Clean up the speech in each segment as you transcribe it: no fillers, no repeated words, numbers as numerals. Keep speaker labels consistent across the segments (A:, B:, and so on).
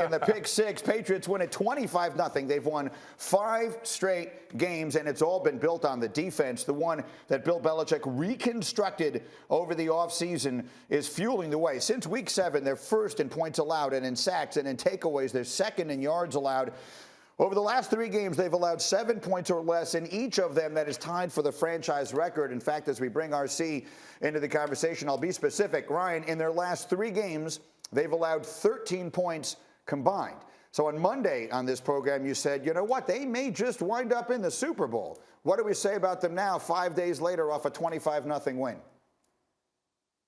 A: And the pick six, Patriots win at 25-0. They've won 5 straight games, and it's all been built on the defense. The one that Bill Belichick reconstructed over the offseason is fueling the way. Since week 7, they're first in points allowed and in sacks and in takeaways. They're second in yards allowed. Over the last 3 games, they've allowed 7 points or less in each of them. That is tied for the franchise record. In fact, as we bring RC into the conversation, I'll be specific. Ryan, in their last 3 games, they've allowed 13 points combined. So on Monday on this program, you said, you know what, they may just wind up in the Super Bowl. What do we say about them now, 5 days later, off a 25-0 win?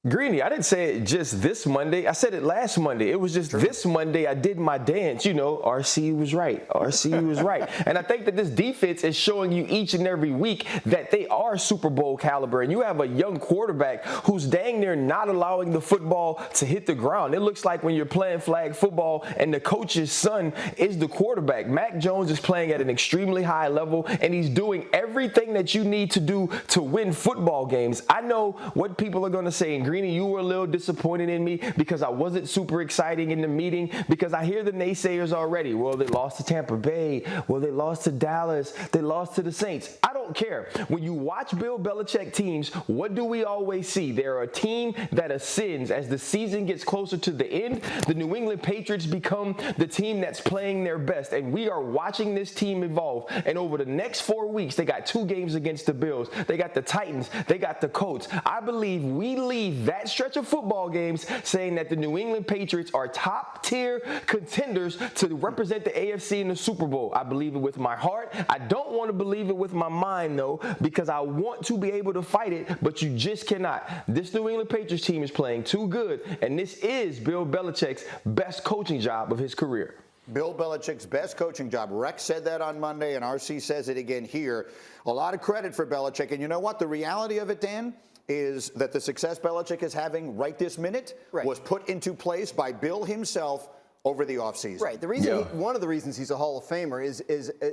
B: Greeny, I didn't say it just this Monday. I said it last Monday. It was just this Monday I did my dance. You know, RC was right. RC was right. And I think that this defense is showing you each and every week that they are Super Bowl caliber. And you have a young quarterback who's dang near not allowing the football to hit the ground. It looks like when you're playing flag football and the coach's son is the quarterback. Mac Jones is playing at an extremely high level, and he's doing everything that you need to do to win football games. I know what people are going to say, and Greeny, you were a little disappointed in me because I wasn't super exciting in the meeting, because I hear the naysayers already. Well, they lost to Tampa Bay. Well, they lost to Dallas. They lost to the Saints. I don't care. When you watch Bill Belichick teams, what do we always see? They're a team that ascends as the season gets closer to the end. The New England Patriots become the team that's playing their best, and we are watching this team evolve. And over the next 4 weeks, they got 2 games against the Bills. They got the Titans. They got the Colts. I believe we leave that stretch of football games saying that the New England Patriots are top-tier contenders to represent the AFC in the Super Bowl. I believe it with my heart. I don't want to believe it with my mind, though, because I want to be able to fight it, but you just cannot. This New England Patriots team is playing too good, and this is Bill Belichick's best coaching job of his career.
A: Bill Belichick's best coaching job. Rex said that on Monday, and RC says it again here. A lot of credit for Belichick. And you know what? The reality of it, Dan, is that the success Belichick is having right this minute was put into place by Bill himself over the offseason.
C: Right. The reason, one of the reasons he's a Hall of Famer is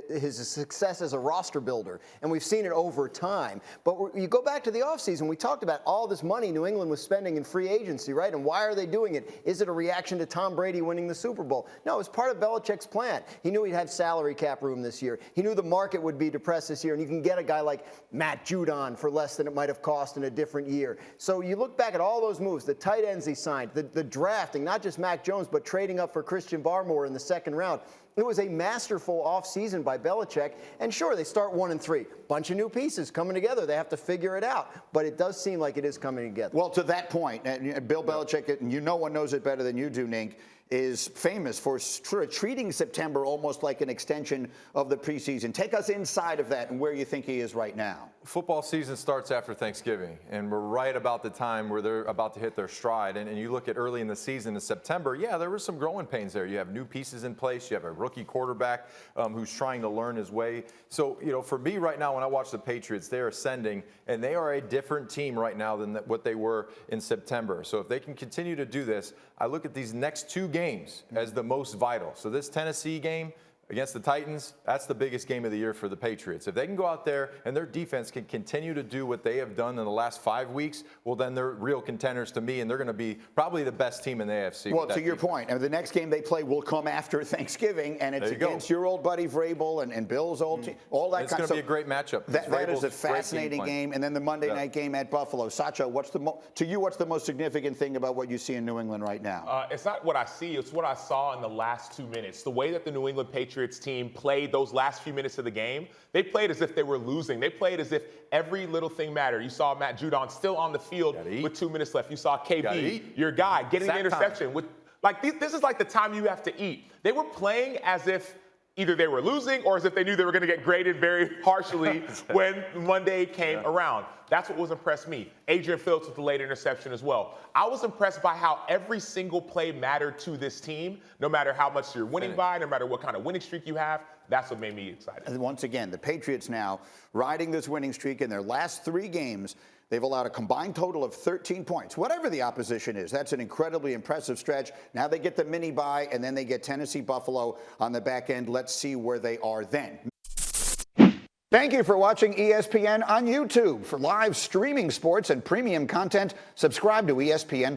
C: his success as a roster builder, and we've seen it over time. But you go back to the offseason, we talked about all this money New England was spending in free agency, right? And why are they doing it? Is it a reaction to Tom Brady winning the Super Bowl? No, it's part of Belichick's plan. He knew he'd have salary cap room this year. He knew the market would be depressed this year, and you can get a guy like Matt Judon for less than it might have cost in a different year. So you look back at all those moves, the tight ends he signed, the drafting, not just Mac Jones, but trading up for Christian Barmore in the 2nd round. It was a masterful offseason by Belichick. And sure, they start 1-3. Bunch of new pieces coming together. They have to figure it out. But it does seem like it is coming together.
A: Well, to that point, Bill Belichick, and no one knows it better than you do, Nink, is famous for treating September almost like an extension of the preseason. Take us inside of that and where you think he is right now.
D: Football season starts after Thanksgiving, and we're right about the time where they're about to hit their stride. And you look at early in the season in September, yeah, there were some growing pains there. You have new pieces in place. You have a rookie quarterback who's trying to learn his way. So, you know, for me right now, when I watch the Patriots, they're ascending, and they are a different team right now than what they were in September. So if they can continue to do this, I look at these next 2 games as the most vital. So this Tennessee game against the Titans, that's the biggest game of the year for the Patriots. If they can go out there and their defense can continue to do what they have done in the last 5 weeks, well, then they're real contenders to me, and they're going to be probably the best team in the AFC.
A: Well, to your point, the next game they play will come after Thanksgiving, and it's against your old buddy Vrabel and Bill's old team. All that
D: it's going to be a great matchup.
A: That is a fascinating game. And then the Monday night game at Buffalo. Sacha, what's the most significant thing about what you see in New England right now?
E: It's not what I see. It's what I saw in the last 2 minutes. The way that the New England Patriots team played those last few minutes of the game, they played as if they were losing. They played as if every little thing mattered. You saw Matt Judon still on the field with 2 minutes left. You saw KB, your guy, getting the interception. This is like the time you have to eat. They were playing as if either they were losing or as if they knew they were going to get graded very harshly when Monday came around. That's what was impressed me. Adrian Phillips with the late interception as well. I was impressed by how every single play mattered to this team, no matter how much you're winning by, no matter what kind of winning streak you have. That's what made me excited.
A: And once again, the Patriots now riding this winning streak in their last 3 games. They've allowed a combined total of 13 points. Whatever the opposition is, that's an incredibly impressive stretch. Now they get the mini bye, and then they get Tennessee, Buffalo on the back end. Let's see where they are then. Thank you for watching ESPN on YouTube. For live streaming sports and premium content, subscribe to ESPN+.